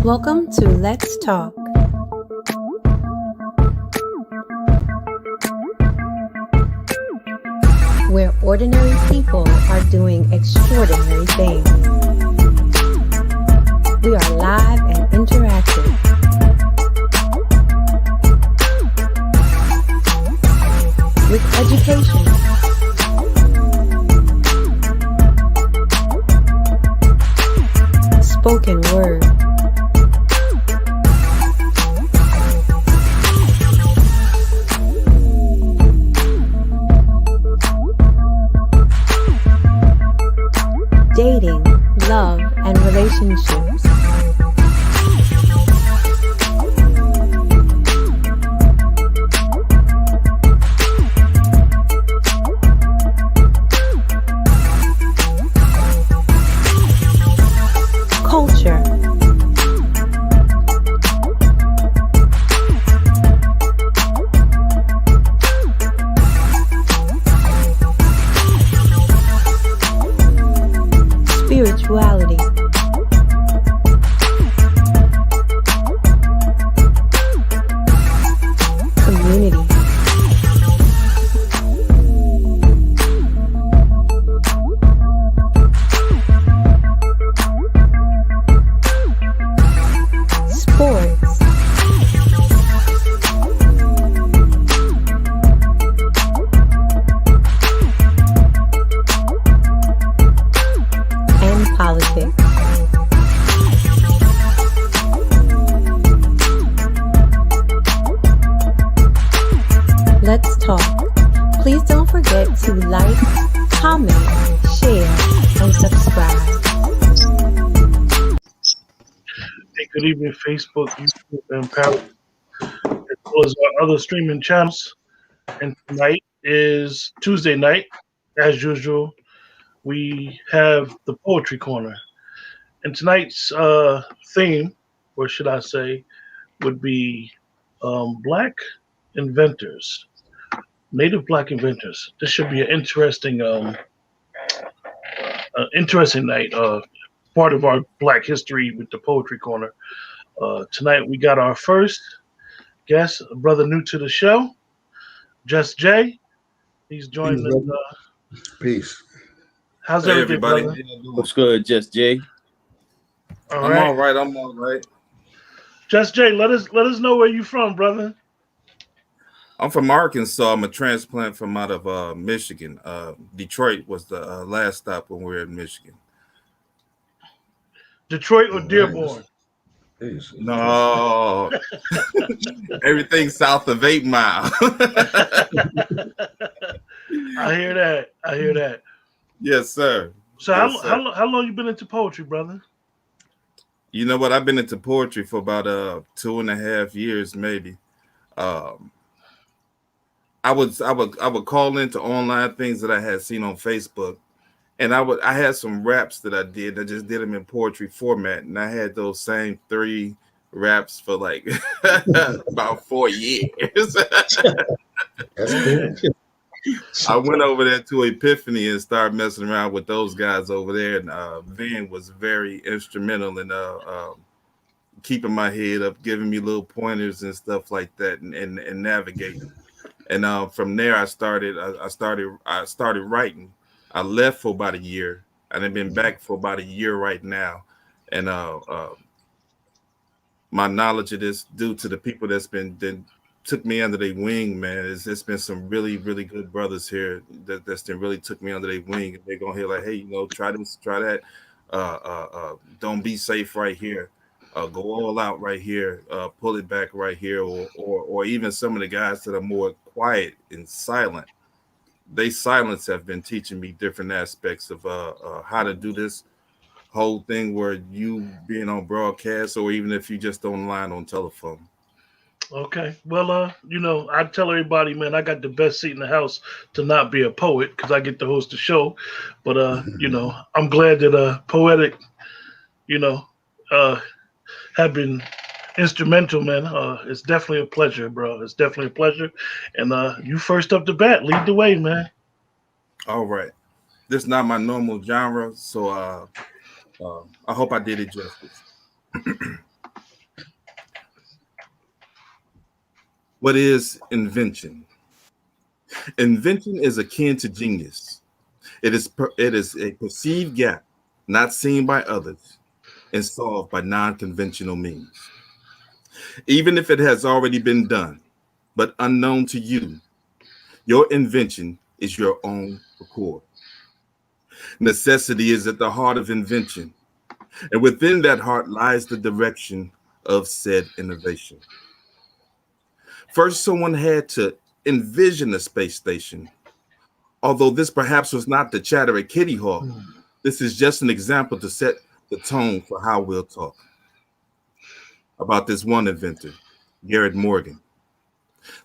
Welcome to Let's Talk. Where ordinary people are doing extraordinary things. We are live and interactive. With education, spoken word, dating, love, and relationships. Culture. Spirituality. Community. Sports. And politics. Let's talk. Please don't forget to like, comment, share, and subscribe. Hey, good evening, Facebook, YouTube, and Paris, as well as our other streaming channels. And tonight is Tuesday night. As usual, we have the Poetry Corner. And tonight's theme, or should I say, would be Black inventors, Native Black inventors. This should be an interesting night. Part of our Black history with the Poetry Corner. Tonight we got our first guest, a brother new to the show, Just Jay. He's joining us. Peace. How's Hey everything, everybody, brother? what's good, Just Jay? All I'm right. all right. I'm all right. Just Jay, let us know where you from, brother. I'm from Arkansas. I'm a transplant from out of Michigan. Detroit was the last stop when we were in Michigan. Detroit or Dearborn? Peace. No, everything south of 8 Mile. I hear that. Yes, sir. So Yes, sir. how long you been into poetry, brother? You know what? I've been into poetry for about 2.5 years, maybe. I would call into online things that I had seen on Facebook, and I had some raps that I did. I just did them in poetry format, and I had those same 3 raps for like about 4 years. That's cool. I went over there to Epiphany and started messing around with those guys over there, and Van was very instrumental in keeping my head up, giving me little pointers and stuff like that, and navigating. And from there, I started writing. I left for about a year, and I've been back for about a year right now. And my knowledge of this, due to the people that took me under their wing, man, it's been some really, really good brothers here that's really took me under their wing. They're gonna hear like, hey, try this, try that. Don't be safe right here. Go all out right here. Pull it back right here, or even some of the guys that are more quiet and silent. They silence have been teaching me different aspects of how to do this whole thing where you being on broadcast, or even if you just online on telephone. Okay. Well, I tell everybody, man, I got the best seat in the house to not be a poet because I get to host the show. But I'm glad that Poetic, have been instrumental, man. It's definitely a pleasure, bro. It's definitely a pleasure. And you first up the bat, lead the way, man. All right. This is not my normal genre, so I hope I did it justice. What is invention? Invention is akin to genius. It is a perceived gap not seen by others and solved by non-conventional means. Even if it has already been done, but unknown to you, your invention is your own accord. Necessity is at the heart of invention, and within that heart lies the direction of said innovation. First, someone had to envision a space station. Although this perhaps was not the chatter at Kitty Hawk, this is just an example to set the tone for how we'll talk about this one inventor, Garrett Morgan.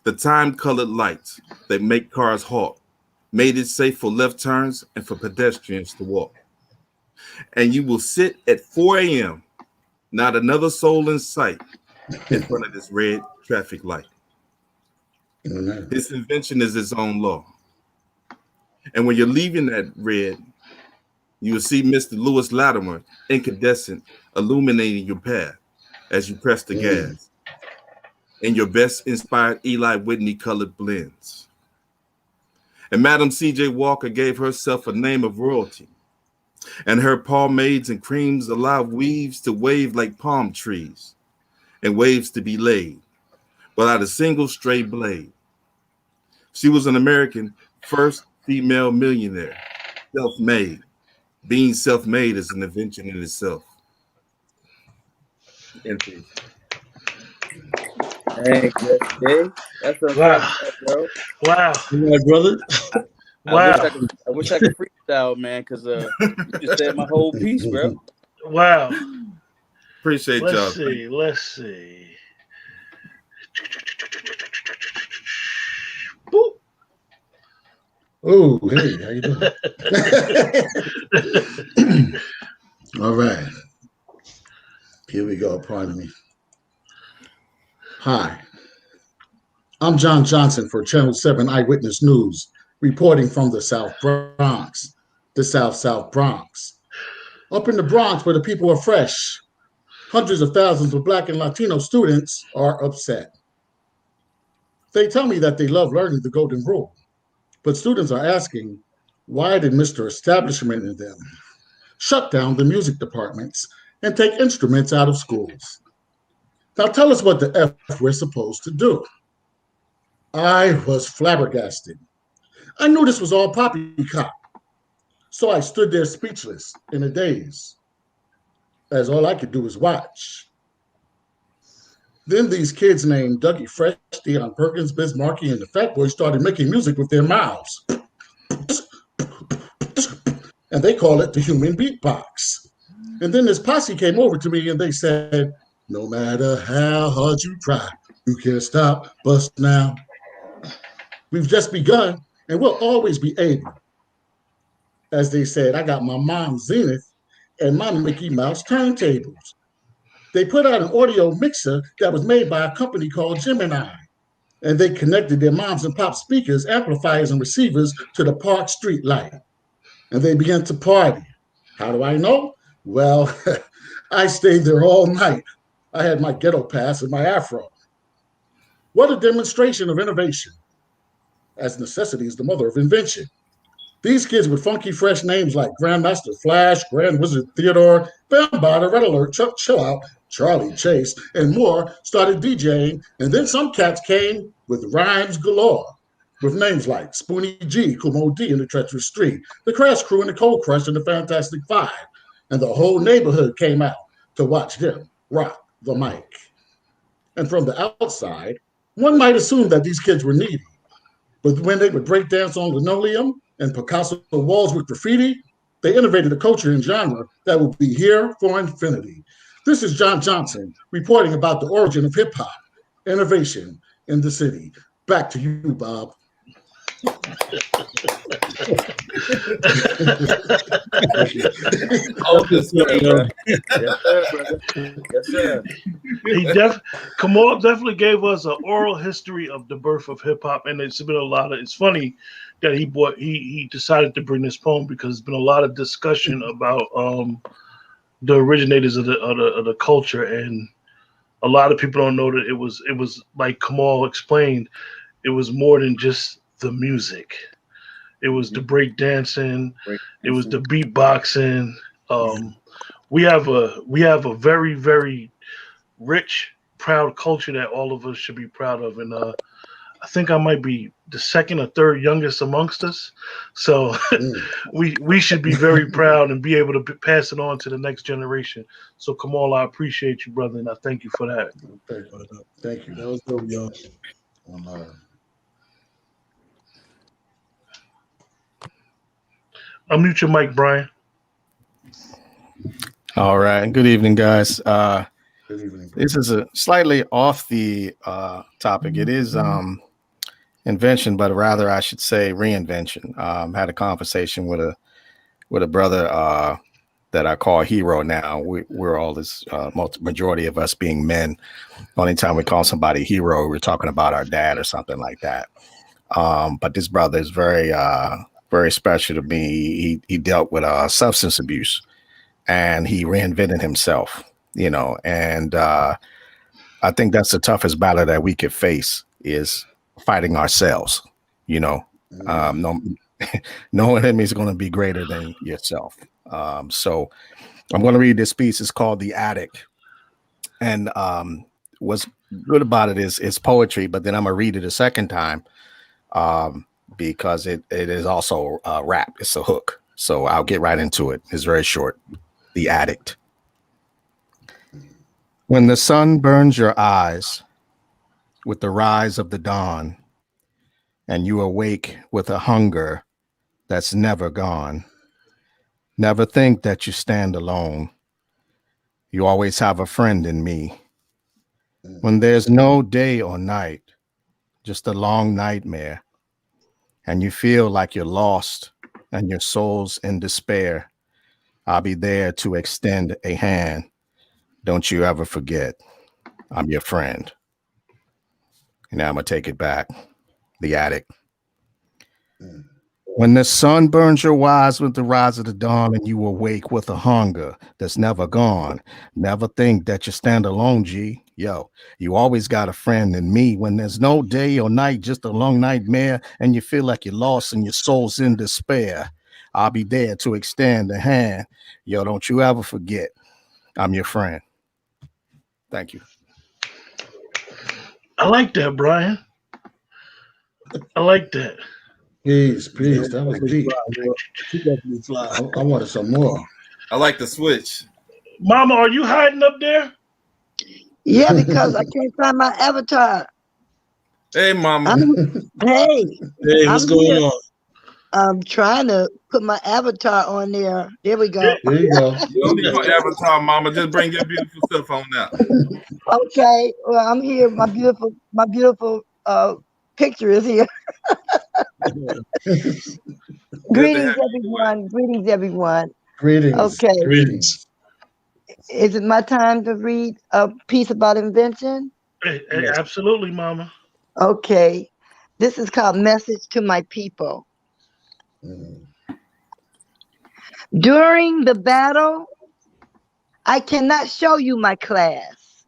The time-colored lights that make cars halt made it safe for left turns and for pedestrians to walk. And you will sit at 4 a.m., not another soul in sight, in front of this red traffic light. This invention is its own law. And when you're leaving that red, you will see Mr. Lewis Latimer incandescent illuminating your path as you press the gas in your best inspired Eli Whitney colored blends. And Madam C.J. Walker gave herself a name of royalty, and her pomades and creams allow weaves to wave like palm trees and waves to be laid without a single stray blade. She was an American first female millionaire, self-made. Being self-made is an invention in itself. Empty. Hey, that's a Wow. bro. Wow. My brother. Wow. I wish I could freestyle, man, because you just said my whole piece, bro. Wow. Appreciate y'all. Let's see. Boop. Oh, hey, how you doing? All right. Here we go. Pardon me. Hi. I'm John Johnson for Channel 7 Eyewitness News, reporting from the South Bronx, the South Bronx. Up in the Bronx, where the people are fresh, hundreds of thousands of Black and Latino students are upset. They tell me that they love learning the Golden Rule, but students are asking, why did Mr. Establishment in them shut down the music departments and take instruments out of schools? Now tell us what the F we're supposed to do. I was flabbergasted. I knew this was all poppycock. So I stood there speechless in a daze, as all I could do was watch. Then these kids named Dougie Fresh, Deion Perkins, Biz Markie, and the Fat Boys started making music with their mouths. And they call it the human beatbox. And then this posse came over to me and they said, no matter how hard you try, you can't stop us now. We've just begun and we'll always be able. As they said, I got my mom's Zenith and my Mickey Mouse turntables. They put out an audio mixer that was made by a company called Gemini. And they connected their moms and pop speakers, amplifiers, and receivers to the Park Street light. And they began to party. How do I know? Well, I stayed there all night. I had my ghetto pass and my afro. What a demonstration of innovation, as necessity is the mother of invention. These kids with funky, fresh names like Grandmaster Flash, Grand Wizard Theodore, Bambada, Red Alert, Chuck Chillout, Charlie Chase, and more started DJing, and then some cats came with rhymes galore, with names like Spoonie G, Kumo D and the Treacherous Street, the Crash Crew and the Cold Crush and the Fantastic Five, and the whole neighborhood came out to watch them rock the mic. And from the outside, one might assume that these kids were needy, but when they would break dance on linoleum and Picasso walls with graffiti, they innovated a culture and genre that will be here for infinity. This is John Johnson reporting about the origin of hip hop, innovation in the city. Back to you, Bob. Oh, yes, sir, brother. Yes, sir. Kamal definitely gave us an oral history of the birth of hip hop, and it's been a lot of. It's funny that he decided to bring this poem because there's been a lot of discussion about the originators of the culture, and a lot of people don't know that it was like Kamal explained. It was more than just the music. It was the break dancing. It was the beatboxing. We have a very very rich, proud culture that all of us should be proud of, and I think I might be the second or third youngest amongst us, so we should be very proud and be able to pass it on to the next generation. So Kamal, I appreciate you, brother, and I thank you for that. Thank you. That was dope, y'all. Unmute your mic, Brian. All right. Good evening, guys. Good evening. This is a slightly off the topic. It is invention, but rather I should say reinvention. Had a conversation with a brother that I call hero now. We're all this majority of us being men. Only time we call somebody hero, we're talking about our dad or something like that. But this brother is very very special to me. He dealt with substance abuse, and he reinvented himself. And I think that's the toughest battle that we could face is fighting ourselves. No enemy is going to be greater than yourself. So I'm going to read this piece. It's called The Addict. And what's good about it is it's poetry, but then I'm going to read it a second time because it is also rap. It's a hook. So I'll get right into it. It's very short. The Addict. When the sun burns your eyes with the rise of the dawn, and you awake with a hunger that's never gone, never think that you stand alone. You always have a friend in me. When there's no day or night, just a long nightmare, and you feel like you're lost and your soul's in despair, I'll be there to extend a hand. Don't you ever forget, I'm your friend. And now I'm going to take it back. The Addict. When the sun burns your eyes with the rise of the dawn and you awake with a hunger that's never gone, never think that you stand alone, G. Yo, you always got a friend in me. When there's no day or night, just a long nightmare, and you feel like you're lost and your soul's in despair, I'll be there to extend a hand. Yo, don't you ever forget, I'm your friend. Thank you. I like that, Brian. I like that. Peace. That was deep. She definitely fly. I wanted some more. I like the switch. Mama, are you hiding up there? Yeah, because I can't find my avatar. Hey, mama. Hey, Hey, what's I'm going here. on? I'm trying to put my avatar on there. There we go. There you go. You don't need no avatar, mama. Just bring your beautiful stuff on out. Okay, well, I'm here. My beautiful picture is here. Greetings, everyone. Greetings. Okay. Greetings. Is it my time to read a piece about invention? Hey, absolutely, Mama. Okay. This is called Message to My People. During the battle, I cannot show you my class.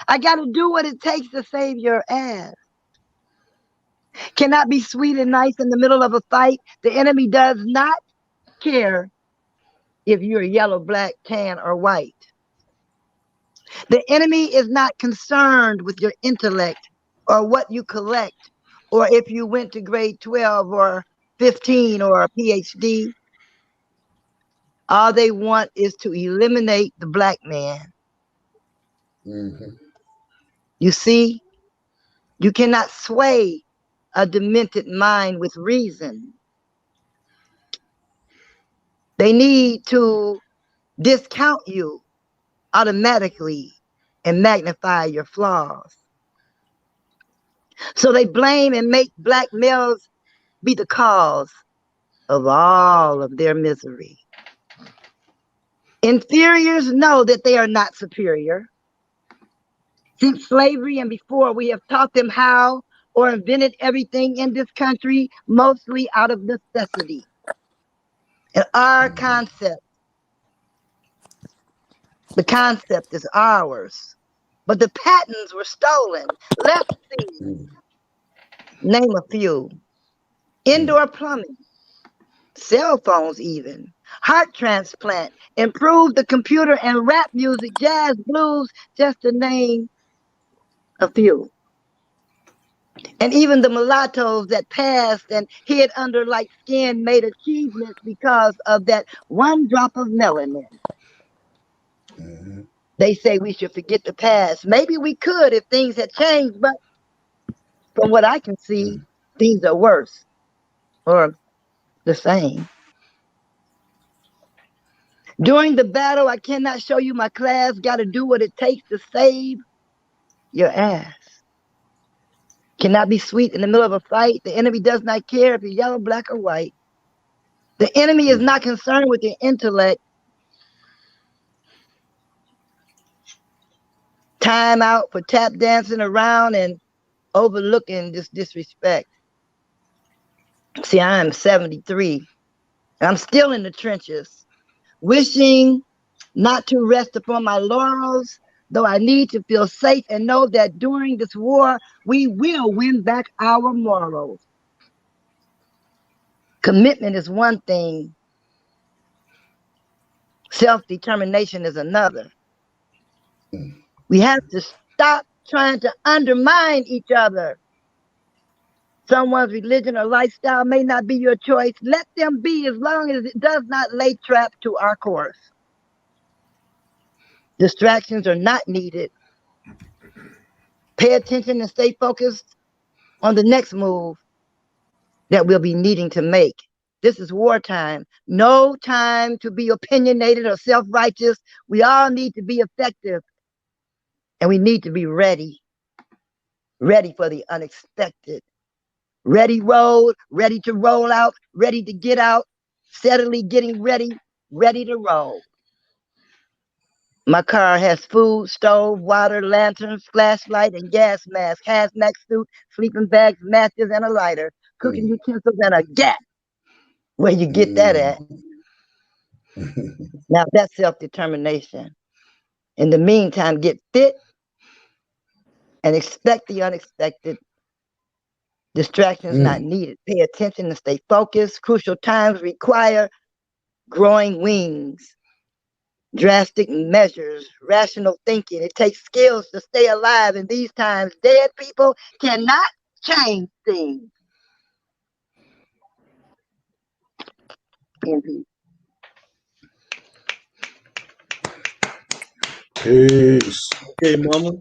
I got to do what it takes to save your ass. Cannot be sweet and nice in the middle of a fight. The enemy does not care if you're yellow, black, tan, or white. The enemy is not concerned with your intellect or what you collect, or if you went to grade 12 or 15 or a PhD. All they want is to eliminate the black man. You see, you cannot sway a demented mind with reason. They need to discount you automatically and magnify your flaws. So they blame and make black males be the cause of all of their misery. Inferiors know that they are not superior. Since slavery and before, we have taught them how or invented everything in this country, mostly out of necessity. And our concept The concept is ours, but the patents were stolen. Let's see. Name a few. Indoor plumbing, cell phones even, heart transplant, improve the computer and rap music, jazz, blues, just to name a few. And even the mulattoes that passed and hid under light skin made achievements because of that one drop of melanin. They say we should forget the past. Maybe we could if things had changed, but from what I can see, things are worse or the same. During the battle, I cannot show you my class. Got to do what it takes to save your ass. Cannot be sweet in the middle of a fight. The enemy does not care if you're yellow, black, or white. The enemy is not concerned with your intellect. Time out for tap dancing around and overlooking this disrespect. See, I am 73, and I'm still in the trenches, wishing not to rest upon my laurels, though I need to feel safe and know that during this war, we will win back our morals. Commitment is one thing. Self-determination is another. We have to stop trying to undermine each other. Someone's religion or lifestyle may not be your choice. Let them be as long as it does not lay trap to our course. Distractions are not needed. Pay attention and stay focused on the next move that we'll be needing to make. This is wartime. No time to be opinionated or self-righteous. We all need to be effective. And we need to be ready. Ready for the unexpected. Ready road, ready to roll out, ready to get out, steadily getting ready, ready to roll. My car has food, stove, water, lanterns, flashlight, and gas mask, hazmat suit, sleeping bags, matches, and a lighter, cooking utensils, and a gat. Where you get that at? Now that's self-determination. In the meantime, get fit and expect the unexpected. Distractions not needed. Pay attention and stay focused. Crucial times require growing wings, drastic measures, rational thinking. It takes skills to stay alive in these times. Dead people cannot change things. Peace. Okay, mama.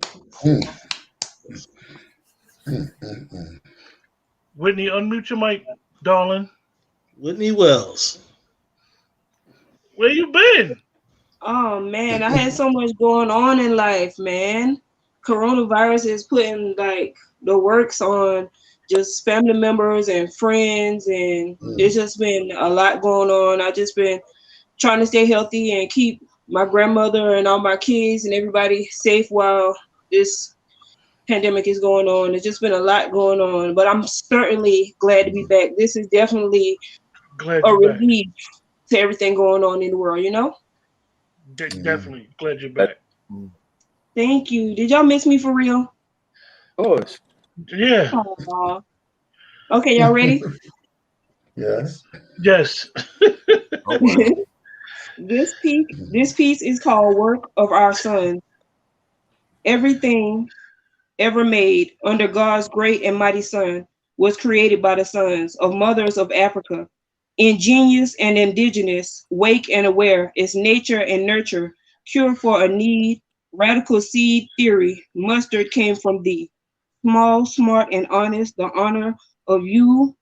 Whitney, unmute your mic, darling. Whitney Wells. Where you been? Oh man, I had so much going on in life, man. Coronavirus is putting like the works on just family members and friends, and it's just been a lot going on. I just been trying to stay healthy and keep my grandmother and all my kids and everybody safe while this pandemic is going on. It's just been a lot going on, but I'm certainly glad to be back. This is definitely a relief to everything going on in the world, you know? Definitely glad you're back. Thank you. Did y'all miss me for real? Of course. Yeah. Aww. Okay, y'all ready? Yes. Yes. This piece is called Work of Our Sons. Everything ever made under God's great and mighty sun was created by the sons of mothers of Africa. Ingenious and indigenous, wake and aware, is nature and nurture, cure for a need, radical seed theory, mustard came from thee. Small, smart, and honest, the honor of you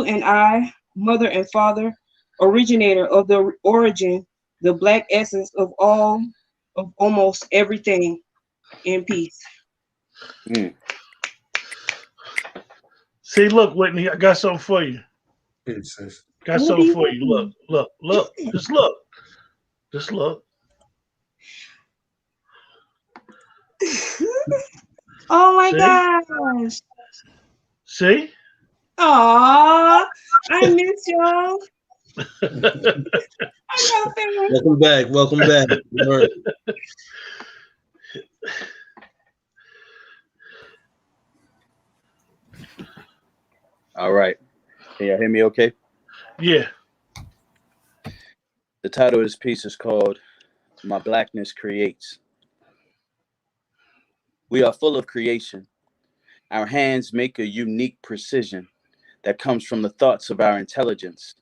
and I, mother and father, originator of the origin, the black essence of almost everything. In peace. See, look, Whitney, I got something for you. Peace. Got something for you. Look. Just look. Just look. Oh my gosh. See? Aw, I miss y'all. Welcome back. Welcome back. Word. All right. Can y'all hear me okay? Yeah. The title of this piece is called My Blackness Creates. We are full of creation. Our hands make a unique precision that comes from the thoughts of our intelligence.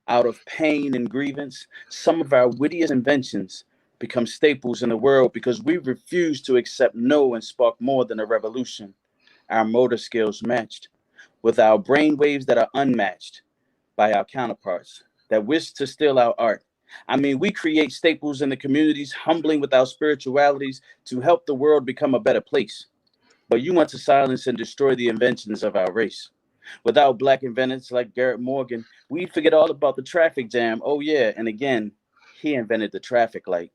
Out of pain and grievance, some of our wittiest inventions become staples in the world because we refuse to accept no and spark more than a revolution. Our motor skills matched with our brain waves that are unmatched by our counterparts that wish to steal our art. I mean, we create staples in the communities, humbling with our spiritualities to help the world become a better place. But you want to silence and destroy the inventions of our race. Without black inventors like Garrett Morgan, we'd forget all about the traffic jam. Oh yeah, and again, he invented the traffic light.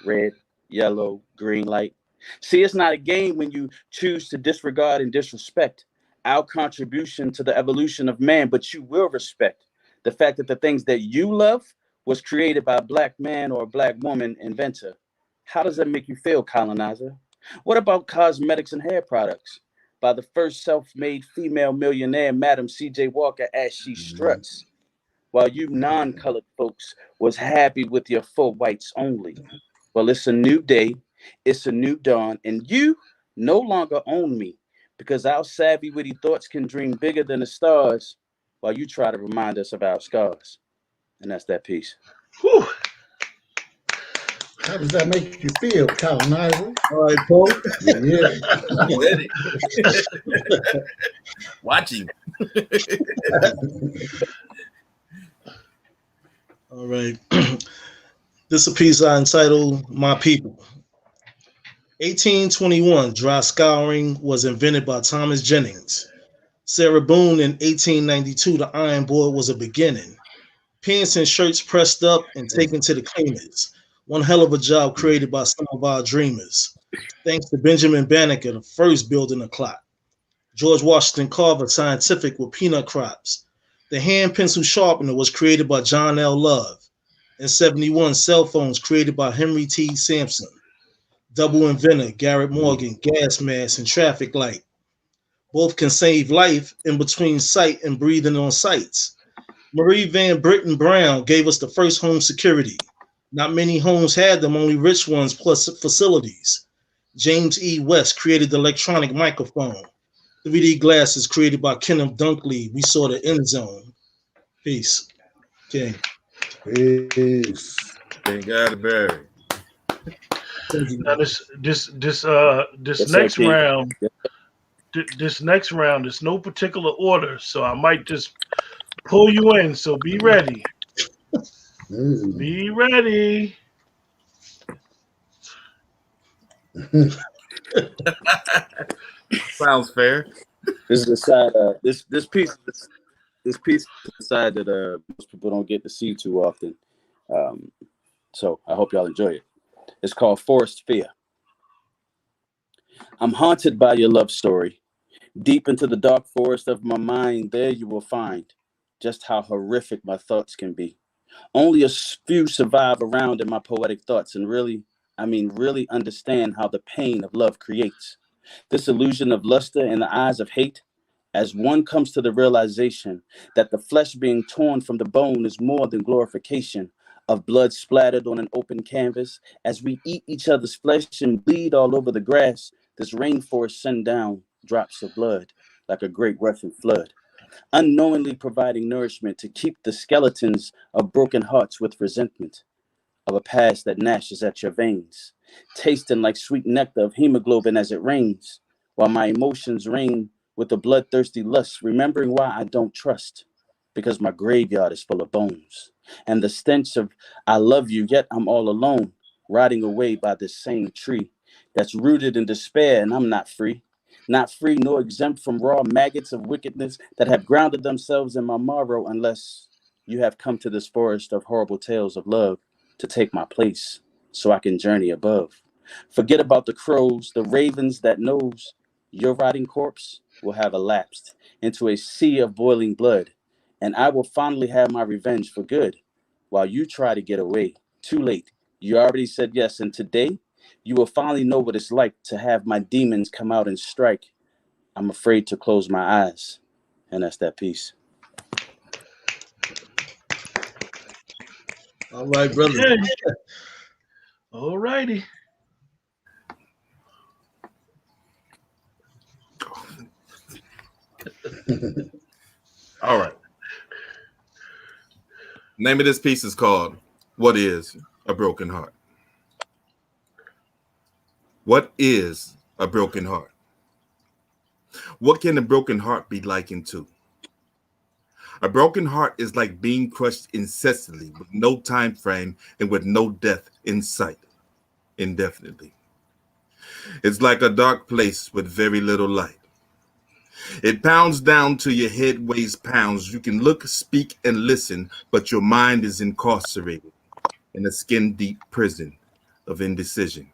Red, yellow, green light. See, it's not a game when you choose to disregard and disrespect our contribution to the evolution of man, but you will respect the fact that the things that you love was created by a black man or a black woman inventor. How does that make you feel, colonizer? What about cosmetics and hair products by the first self-made female millionaire, Madam C.J. Walker, as she struts, while you non-colored folks was happy with your full whites only? Well, it's a new day, it's a new dawn, and you no longer own me because our savvy, witty thoughts can dream bigger than the stars while you try to remind us of our scars. And that's that piece. Whew. How does that make you feel, colonizer? All right, Paul. Yeah. Watching. All right. This is a piece I entitled My People. 1821, dry scouring was invented by Thomas Jennings. Sarah Boone in 1892, the iron board was a beginning. Pants and shirts pressed up and taken to the cleaners. One hell of a job created by some of our dreamers. Thanks to Benjamin Banneker, the first building a clock. George Washington Carver, scientific with peanut crops. The hand pencil sharpener was created by John L. Love. In 71, cell phones created by Henry T. Sampson. Double inventor, Garrett Morgan, gas mask and traffic light. Both can save life in between sight and breathing on sights. Marie Van Britton Brown gave us the first home security. Not many homes had them, only rich ones plus facilities. James E. West created the electronic microphone. 3D glasses created by Kenneth Dunkley. We saw the end zone. Peace. Okay. Peace. Thank God, Barry. Now this Yes, next sir, King. round, this next round is no particular order, so I might just pull you in. So be ready. Be ready. Sounds fair. This is the side. This piece is the side that most people don't get to see too often. So I hope y'all enjoy it. It's called Forest Fear. I'm haunted by your love story. Deep into the dark forest of my mind, there you will find just how horrific my thoughts can be. Only a few survive around in my poetic thoughts and really understand how the pain of love creates. This illusion of luster in the eyes of hate, as one comes to the realization that the flesh being torn from the bone is more than glorification of blood splattered on an open canvas. As we eat each other's flesh and bleed all over the grass, this rainforest send down drops of blood like a great Russian flood, unknowingly providing nourishment to keep the skeletons of broken hearts with resentment of a past that gnashes at your veins, tasting like sweet nectar of hemoglobin as it rains, while my emotions reign with a bloodthirsty lust, remembering why I don't trust, because my graveyard is full of bones, and the stench of I love you, yet I'm all alone, rotting away by this same tree that's rooted in despair, and I'm not free nor exempt from raw maggots of wickedness that have grounded themselves in my marrow, unless you have come to this forest of horrible tales of love to take my place so I can journey above. Forget about the crows, the ravens that knows your rotting corpse will have elapsed into a sea of boiling blood, and I will finally have my revenge for good. while you try to get away. Too late. You already said yes, and today you will finally know what it's like to have my demons come out and strike. I'm afraid to close my eyes. And that's that piece. All right, brother. Okay. All righty. All right. Name of this piece is called What is a Broken Heart? What is a broken heart? What can a broken heart be likened to? A broken heart is like being crushed incessantly with no time frame and with no death in sight indefinitely. It's like a dark place with very little light. It pounds down to your head, weighs pounds. You can look, speak, and listen, but your mind is incarcerated in a skin-deep prison of indecision.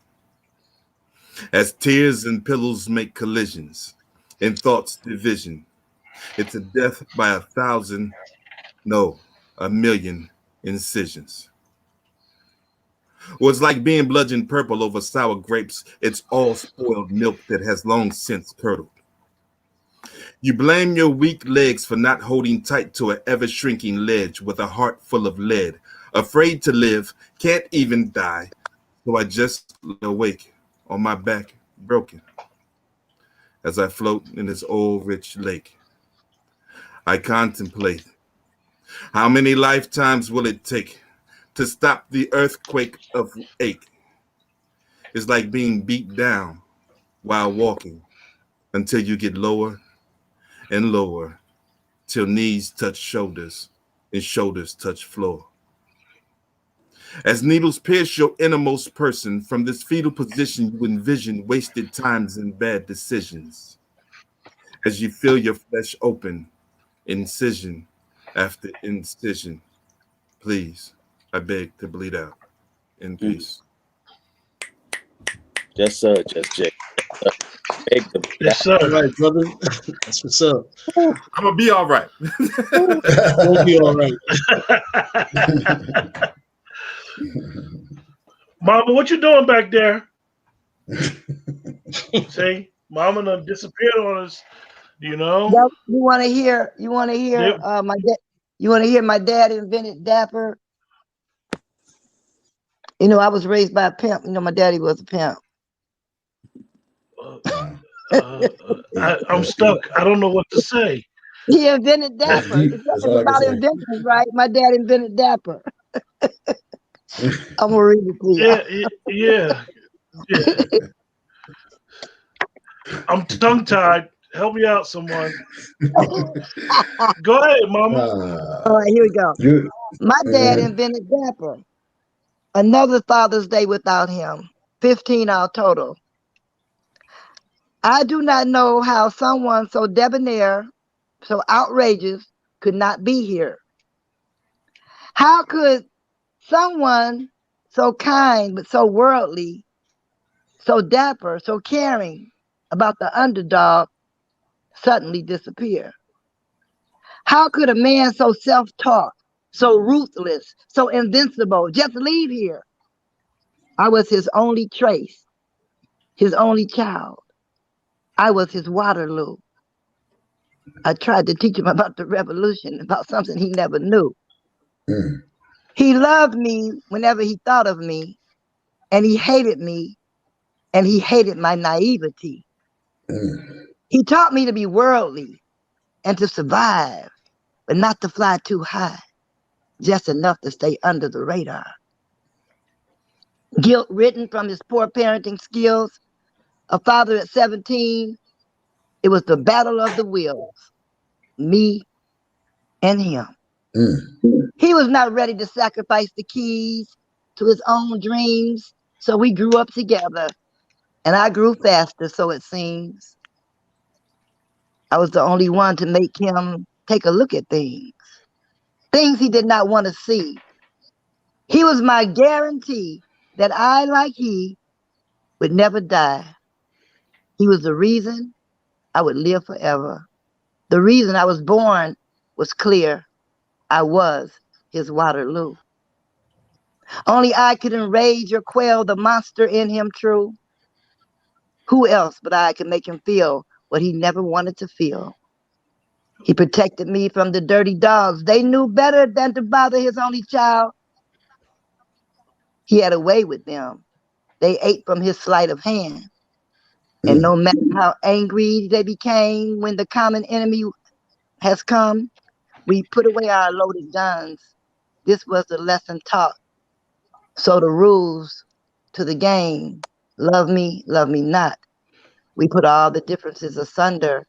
As tears and pillows make collisions, and thoughts division, it's a death by 1,000, no, 1,000,000 incisions. Or it's like being bludgeoned purple over sour grapes. It's all spoiled milk that has long since curdled. You blame your weak legs for not holding tight to an ever-shrinking ledge with a heart full of lead. Afraid to live, can't even die, so I just lay awake on my back, broken, as I float in this old rich lake. I contemplate, how many lifetimes will it take to stop the earthquake of ache? It's like being beat down while walking until you get lower and lower till knees touch shoulders and shoulders touch floor. As needles pierce your innermost person, from this fetal position you envision wasted times and bad decisions. As you feel your flesh open, incision after incision, please, I beg to bleed out in peace. Just Jake. Beg to bleed Yes, out. sir. All right, brother. That's what's up. I'm gonna be all right. We'll be all right. Mama, what you doing back there? See, Mama done disappeared on us. You know. Yep, you want to hear? You want to hear? Yep. You want to hear? My dad invented Dapper. You know, I was raised by a pimp. You know, my daddy was a pimp. I'm stuck. I don't know what to say. He invented That's Dapper. deep. It's That's all I can about say. inventions, right? My dad invented Dapper. I'm gonna read it to you. Yeah. I'm tongue tied. Help me out, someone. Go ahead, Mama. All right, here we go. You, My dad invented Dapper. Another Father's Day without him. 15 all total. I do not know how someone so debonair, so outrageous, could not be here. How could someone so kind but so worldly, so dapper, so caring about the underdog suddenly disappear? How could a man so self-taught, so ruthless, so invincible just leave here? I was his only trace, his only child. I was his Waterloo. I tried to teach him about the revolution, about something he never knew. He loved me whenever he thought of me, and he hated me, and he hated my naivety. He taught me to be worldly and to survive, but not to fly too high, just enough to stay under the radar. Guilt-ridden from his poor parenting skills, a father at 17, it was the battle of the wills, me and him. He was not ready to sacrifice the keys to his own dreams, so we grew up together, and I grew faster, so it seems. I was the only one to make him take a look at things he did not want to see. He was my guarantee that I, like he, would never die. He was the reason I would live forever. The reason I was born was clear. I was his Waterloo. Only I could enrage or quell the monster in him true. Who else but I could make him feel what he never wanted to feel? He protected me from the dirty dogs. They knew better than to bother his only child. He had a way with them. They ate from his sleight of hand. And no matter how angry they became when the common enemy has come, we put away our loaded guns. This was the lesson taught. So the rules to the game, love me not. We put all the differences asunder.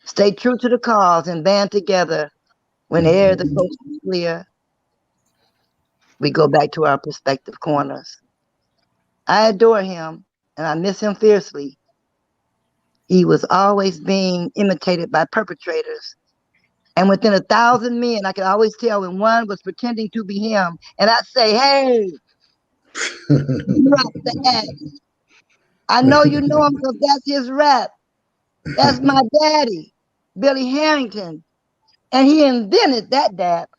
Stay true to the cause and band together. Whene'er the coast is clear, we go back to our prospective corners. I adore him and I miss him fiercely. He was always being imitated by perpetrators. And within 1,000 men, I could always tell when one was pretending to be him. And I'd say, hey, drop the act. I know you know him because that's his rap. That's my daddy, Billy Harrington. And he invented that dap.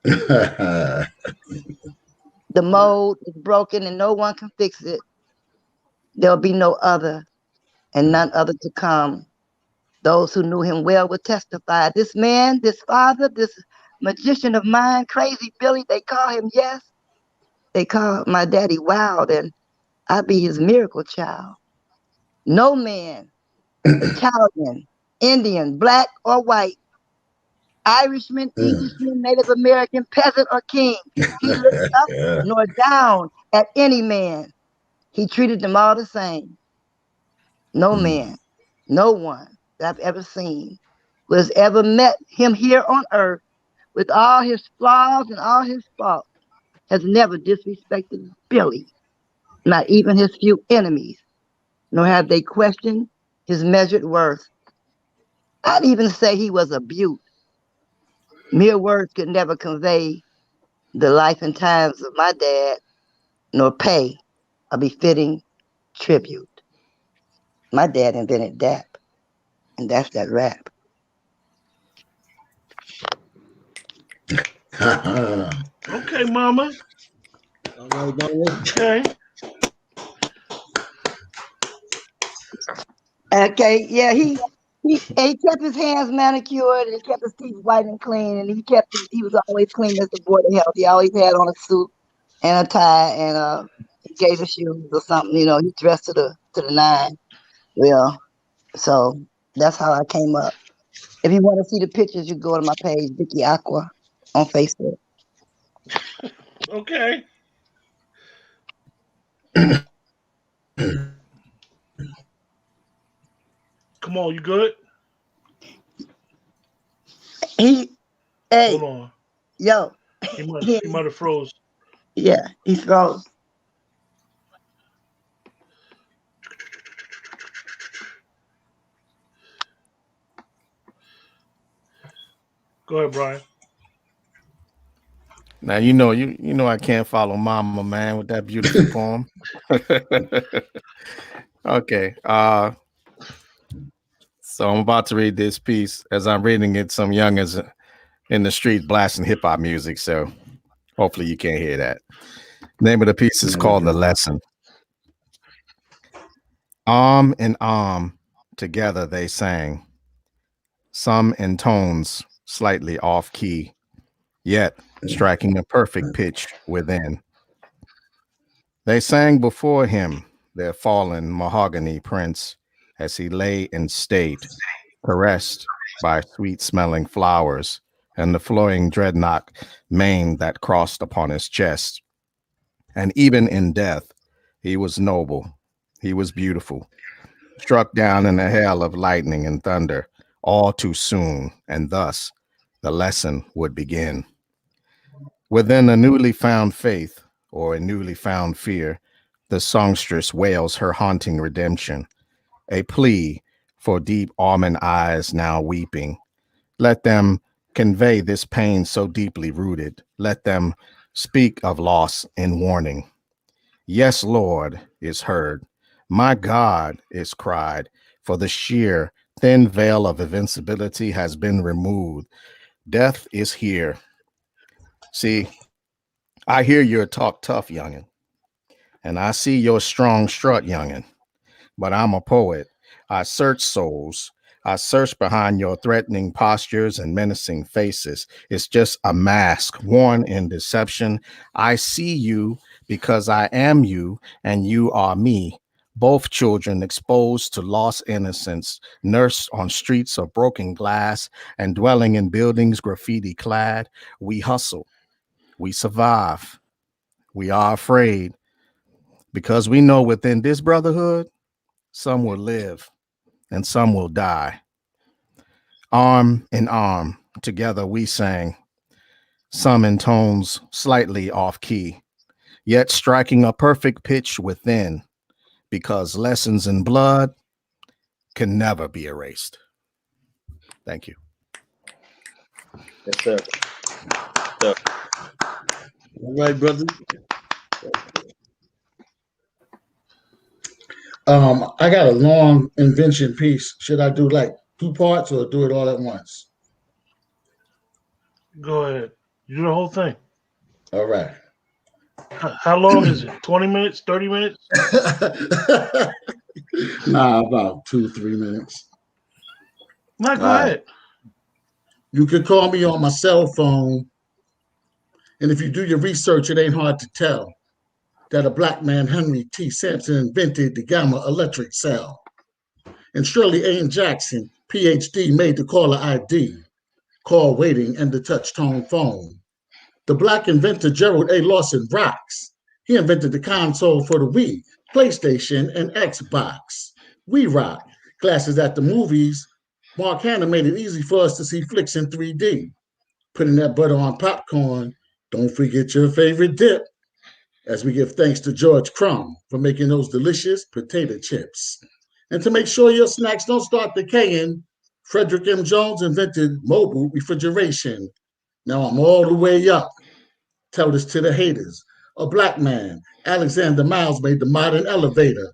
The mold is broken and no one can fix it. There'll be no other and none other to come. Those who knew him well would testify. This man, this father, this magician of mine, Crazy Billy, they call him, yes. They call my daddy Wild, and I be his miracle child. No man, Italian, Indian, black or white, Irishman, Englishman, Native American, peasant or king, he looked up nor down at any man. He treated them all the same. No man, no one that I've ever seen who has ever met him here on earth with all his flaws and all his faults has never disrespected Billy, not even his few enemies, nor have they questioned his measured worth. I'd even say he was a beaut. Mere words could never convey the life and times of my dad, nor pay a befitting tribute. My dad invented dap, and that's that rap. Okay, mama. All right, mama. Okay. Okay, yeah, he kept his hands manicured and he kept his teeth white and clean, and he was always clean as the board of health. He always had on a suit and a tie and he gave us shoes or something, you know, he dressed to the nine. Well, so that's how I came up. If you want to see the pictures, you go to my page, Vicky Aqua, on Facebook. Okay. Come on, you good? Hey, Hold on. yo. He might have froze. Yeah, he froze. Go ahead, Brian. Now you know I can't follow Mama, man, with that beautiful poem. Okay. So I'm about to read this piece. As I'm reading it, some youngins in the street blasting hip hop music. So hopefully you can't hear that. Name of the piece is called The Lesson. Arm in arm together they sang, some in tones slightly off key, yet striking a perfect pitch within. They sang before him, their fallen mahogany prince, as he lay in state, caressed by sweet-smelling flowers and the flowing dreadnought mane that crossed upon his chest. And even in death, he was noble, he was beautiful, struck down in a hail of lightning and thunder, all too soon, and thus the lesson would begin. Within a newly found faith, or a newly found fear, the songstress wails her haunting redemption, a plea for deep almond eyes now weeping. Let them convey this pain so deeply rooted. Let them speak of loss in warning. Yes, Lord, is heard. My God is cried, for the sheer thin veil of invincibility has been removed. Death is here. See, I hear your talk tough, youngin', and I see your strong strut, youngin', but I'm a poet. I search souls. I search behind your threatening postures and menacing faces. It's just a mask worn in deception. I see you because I am you and you are me. Both children exposed to lost innocence, nursed on streets of broken glass and dwelling in buildings graffiti clad. We hustle. We survive. We are afraid because we know within this brotherhood, some will live and some will die. Arm in arm, together we sang, some in tones slightly off key, yet striking a perfect pitch within, because lessons in blood can never be erased. Thank you. Yes, sir. All right, brother. I got a long invention piece. Should I do like 2 parts or do it all at once? Go ahead. You do the whole thing. All right. How long is it? 20 minutes? 30 minutes? Nah, about 2-3 minutes. No, go All right. ahead. You can call me on my cell phone, and if you do your research, it ain't hard to tell that a black man, Henry T. Sampson, invented the gamma electric cell. And Shirley Ain Jackson, PhD, made the caller ID, call waiting, and the touch tone phone. The black inventor Gerald A. Lawson rocks. He invented the console for the Wii, PlayStation, and Xbox. We rock. Classes at the movies. Mark Hanna made it easy for us to see flicks in 3D. Putting that butter on popcorn. Don't forget your favorite dip. As we give thanks to George Crumb for making those delicious potato chips. And to make sure your snacks don't start decaying, Frederick M. Jones invented mobile refrigeration. Now I'm all the way up. Tell this to the haters. A black man, Alexander Miles, made the modern elevator.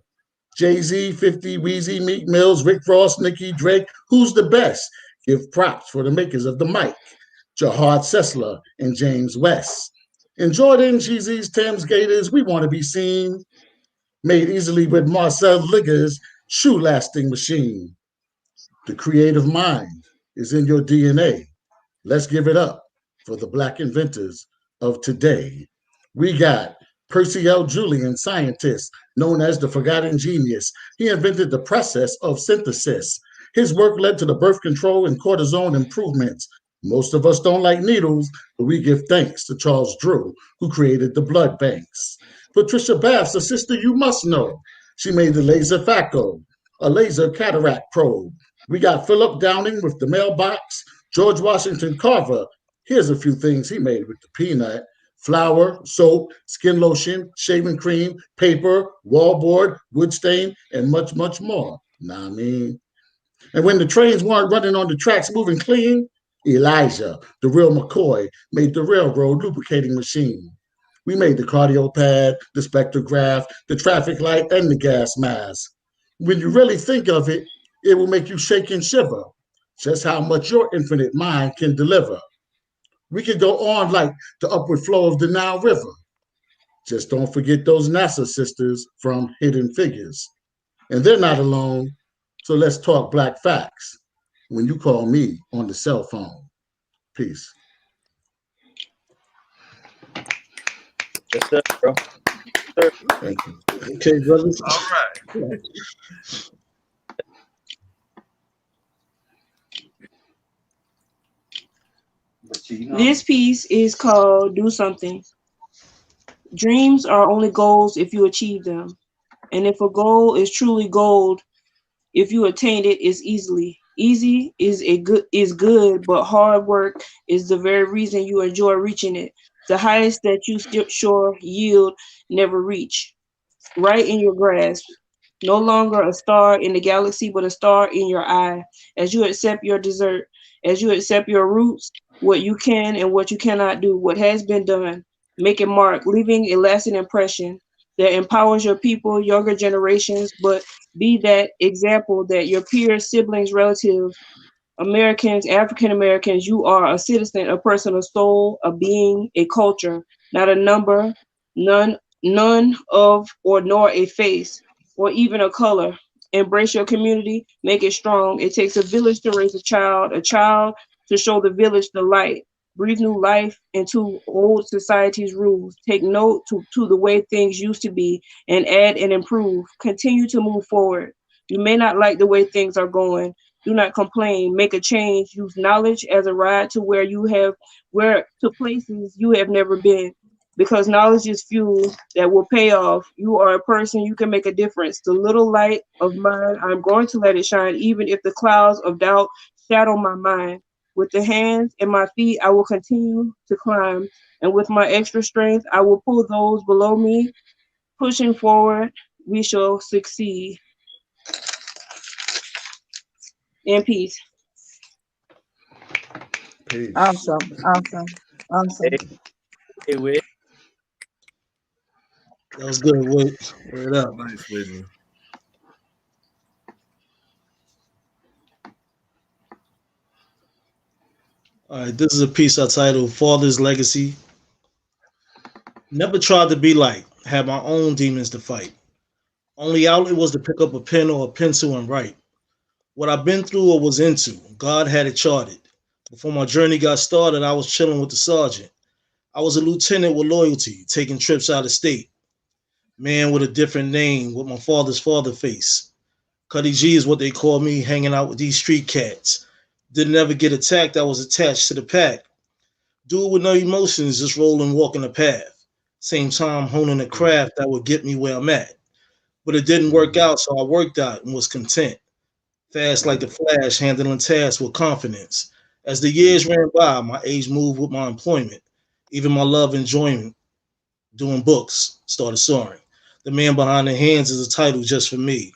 Jay-Z, 50, Weezy, Meek Mills, Rick Ross, Nicki, Drake. Who's the best? Give props for the makers of the mic. Jahad Sessler and James West. In Jordan, Jeezys, Timbs, Gators, we want to be seen. Made easily with Marcel Ligger's shoe-lasting machine. The creative mind is in your DNA. Let's give it up for the black inventors of today. We got Percy L. Julian, scientist, known as the Forgotten Genius. He invented the process of synthesis. His work led to the birth control and cortisone improvements. Most of us don't like needles, but we give thanks to Charles Drew, who created the blood banks. Patricia Baths, a sister you must know. She made the laser phaco, a laser cataract probe. We got Philip Downing with the mailbox. George Washington Carver. Here's a few things he made with the peanut. Flour, soap, skin lotion, shaving cream, paper, wallboard, wood stain, and much, much more. Nah, I mean. And when the trains weren't running on the tracks moving clean, Elijah, the real McCoy, made the railroad lubricating machine. We made the cardio pad, the spectrograph, the traffic light, and the gas mask. When you really think of it, it will make you shake and shiver, just how much your infinite mind can deliver. We could go on like the upward flow of the Nile River. Just don't forget those NASA sisters from Hidden Figures. And they're not alone, so let's talk black facts when you call me on the cell phone. Peace. Yes, sir, bro. Sir. Thank you. Okay, brothers. All right. This piece is called Do Something. Dreams are only goals if you achieve them. And if a goal is truly gold, if you attain it, it's easily. Easy is good, but hard work is the very reason you enjoy reaching it. The highest that you sure yield never reach. Right in your grasp. No longer a star in the galaxy, but a star in your eye. As you accept your dessert, as you accept your roots, what you can and what you cannot do, what has been done, make a mark, leaving a lasting impression that empowers your people, younger generations, but be that example that your peers, siblings, relatives Americans, African Americans, you are a citizen, a person, a soul, a being, a culture, not a number, none of or nor a face or even a color. Embrace your community, make it strong. It takes a village to raise a child to show the village the light. Breathe new life into old society's rules. Take note to the way things used to be and add and improve. Continue to move forward. You may not like the way things are going. Do not complain. Make a change. Use knowledge as a ride to to places you have never been. Because knowledge is fuel that will pay off. You are a person, you can make a difference. The little light of mine, I'm going to let it shine, even if the clouds of doubt shadow my mind. With the hands and my feet, I will continue to climb. And with my extra strength, I will pull those below me. Pushing forward, we shall succeed. In peace. Peace. Awesome. Hey, Whit. That was good. Word up. Nice, Whitney. All right, this is a piece I titled Father's Legacy. Never tried to be like, had my own demons to fight. Only outlet was to pick up a pen or a pencil and write. What I've been through or was into, God had it charted. Before my journey got started, I was chilling with the sergeant. I was a lieutenant with loyalty, taking trips out of state. Man with a different name, with my father's father face. Cuddy G is what they call me, hanging out with these street cats. Didn't ever get attacked, I was attached to the pack. Dude with no emotions, just rolling, walking the path. Same time honing a craft that would get me where I'm at. But it didn't work out, so I worked out and was content. Fast like the Flash, handling tasks with confidence. As the years ran by, my age moved with my employment. Even my love enjoyment, doing books, started soaring. The Man Behind the Hands is a title just for me.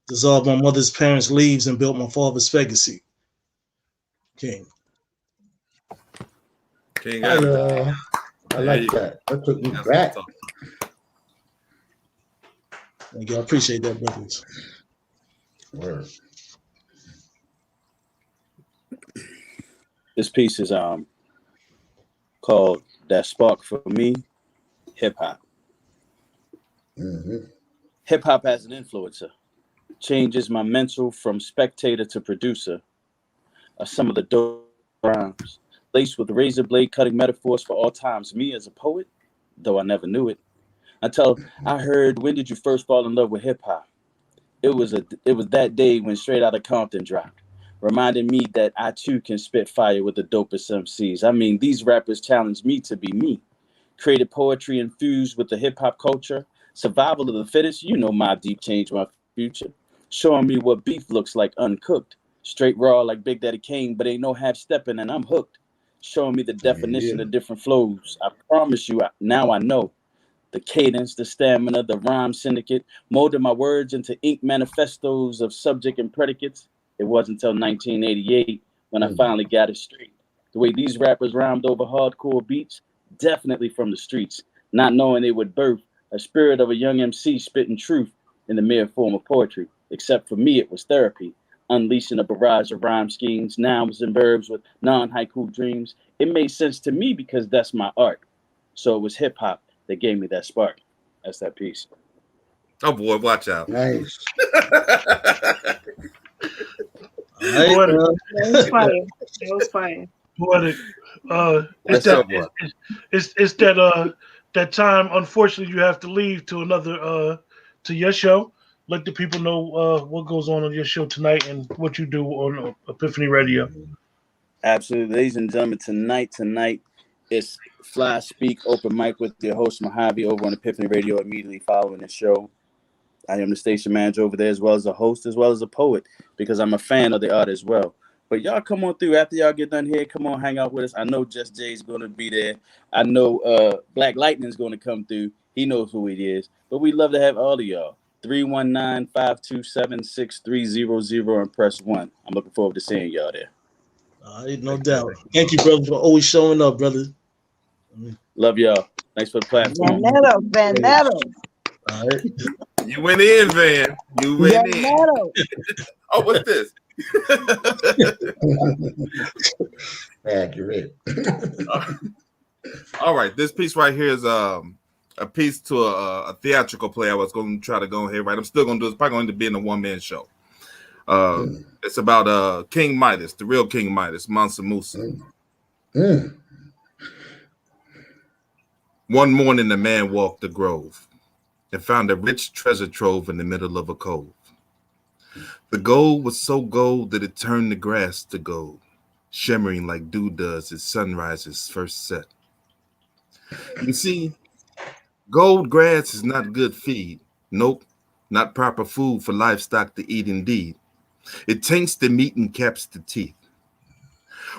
Dissolved my mother's parents' leaves and built my father's legacy. King. King, I like that. That took me back. Thank you. I appreciate that, brothers. Word. This piece is called That Spark for Me, Hip Hop. Mm-hmm. Hip hop as an influencer changes my mental from spectator to producer. Some of the dope rhymes, laced with razor blade cutting metaphors for all times. Me as a poet, though I never knew it, until I heard, when did you first fall in love with hip hop? It was that day when Straight Outta Compton dropped, reminding me that I too can spit fire with the dopest MCs. I mean, these rappers challenged me to be me. Created poetry infused with the hip hop culture. Survival of the fittest, you know Mobb Deep changed my future. Showing me what beef looks like uncooked. Straight raw like Big Daddy Kane, but ain't no half stepping and I'm hooked. Showing me the definition of different flows. I promise you, now I know. The cadence, the stamina, the rhyme syndicate, molded my words into ink manifestos of subject and predicates. It wasn't until 1988 when I finally got it straight. The way these rappers rhymed over hardcore beats, definitely from the streets, not knowing they would birth a spirit of a young MC spitting truth in the mere form of poetry. Except for me, it was therapy. Unleashing a barrage of rhyme schemes, nouns and verbs with non-haiku dreams. It made sense to me because that's my art. So it was hip hop that gave me that spark. That's that piece. Oh boy, watch out. Nice. That was fire. That was fire. Poetic. It's that time. Unfortunately, you have to leave to another to your show. Let the people know what goes on your show tonight and what you do on Epiphany Radio. Absolutely. Ladies and gentlemen, tonight it's Fly Speak Open Mic with your host Mojave over on Epiphany Radio immediately following the show. I am the station manager over there as well as a host as well as a poet because I'm a fan of the art as well. But y'all come on through after y'all get done here. Come on, hang out with us. I know Just Jay's going to be there. I know Black Lightning's going to come through. He knows who he is. But we'd love to have all of y'all. 319-527-6300 and press 1. I'm looking forward to seeing y'all there. No doubt. Thank you, brother, for always showing up, brother. Love y'all. Thanks for the platform. Vanetto. All right. You went in, Van. You went in. Oh, what's this? Accurate. All right, this piece right here is a piece to a theatrical play. I was going to try to go ahead, right? I'm still going to do. It's probably going to be in a one-man show. It's about King Midas, the real King Midas, Mansa Musa. One morning, the man walked the grove and found a rich treasure trove in the middle of a cove. The gold was so gold that it turned the grass to gold, shimmering like dew does as sunrises first set. You see, gold grass is not good feed. Nope, not proper food for livestock to eat indeed. It taints the meat and caps the teeth.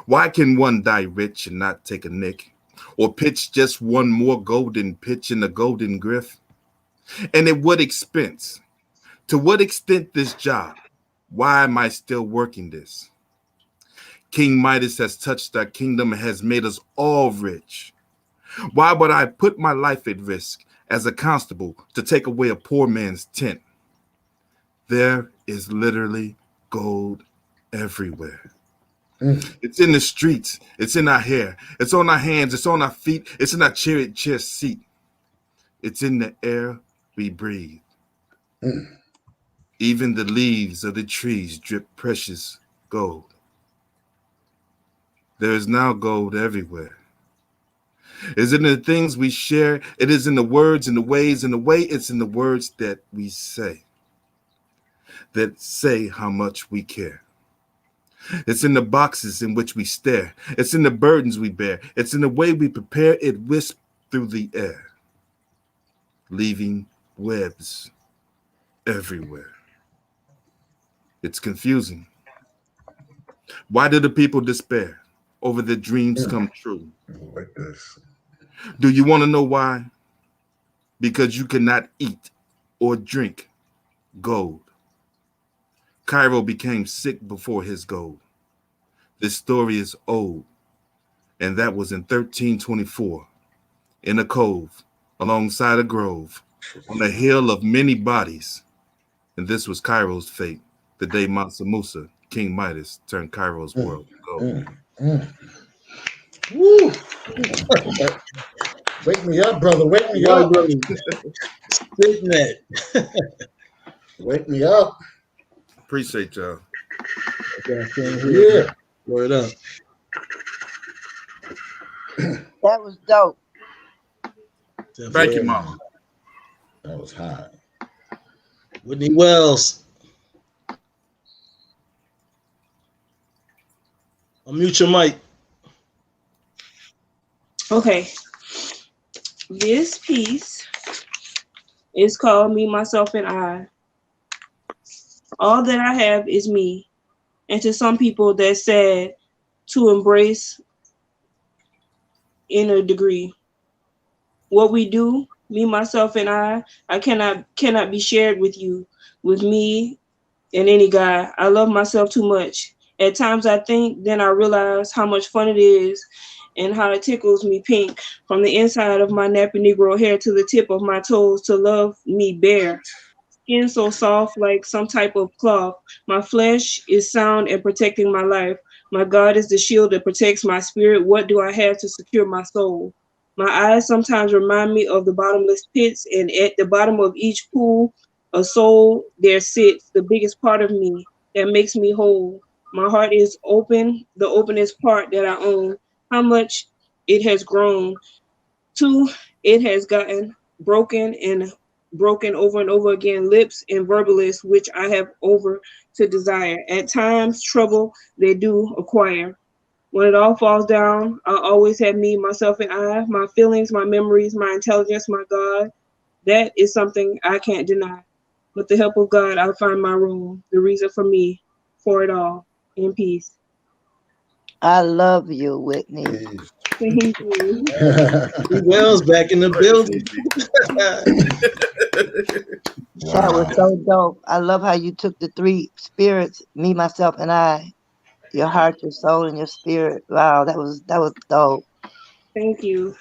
Why can one die rich and not take a nick, or pitch just one more golden pitch in a golden griff? And at what expense? To what extent this job? Why am I still working this? King Midas has touched our kingdom and has made us all rich. Why would I put my life at risk as a constable to take away a poor man's tent? There is literally gold everywhere. It's in the streets. It's in our hair. It's on our hands. It's on our feet. It's in our chariot chair seat. It's in the air we breathe. Even the leaves of the trees drip precious gold. There is now gold everywhere. It's in the things we share. It is in the words and the ways and the way it's in the words that we say, that say how much we care. It's in the boxes in which we stare. It's in the burdens we bear. It's in the way we prepare it wisp through the air, leaving webs everywhere. It's confusing. Why do the people despair over their dreams come true? Like this. Do you want to know why? Because you cannot eat or drink gold. Cairo became sick before his gold. This story is old, and that was in 1324 in a cove alongside a grove on a hill of many bodies. And this was Cairo's fate, the day Mansa Musa, King Midas, turned Cairo's world gold. Woo. Wake me up, brother. Wake me up. Spitting that. Wake me up. Appreciate y'all. Yeah. Word up. That was dope. Thank you, Mama. That was high. Whitney Wells. Unmute your mic. Okay. This piece is called Me, Myself, and I. All that I have is me. And to some people, that's sad to embrace in a degree. What we do, me, myself, and I cannot be shared with you, with me and any guy. I love myself too much. At times I think, then I realize how much fun it is and how it tickles me pink from the inside of my nappy Negro hair to the tip of my toes to love me bare. Skin so soft like some type of cloth. My flesh is sound and protecting my life. My God is the shield that protects my spirit. What do I have to secure my soul? My eyes sometimes remind me of the bottomless pits, and at the bottom of each pool, a soul there sits, the biggest part of me that makes me whole. My heart is open, the openest part that I own. How much it has grown. Too, it has gotten broken over and over again, lips and verbalists, which I have over to desire. At times, trouble they do acquire. When it all falls down, I always have me, myself, and I, my feelings, my memories, my intelligence, my God. That is something I can't deny. With the help of God, I'll find my room, the reason for me, for it all, in peace. I love you, Whitney. Thank you. Wells back in the building. That was so dope. I love how you took the three spirits, me, myself, and I. Your heart, your soul, and your spirit. Wow, that was dope. Thank you.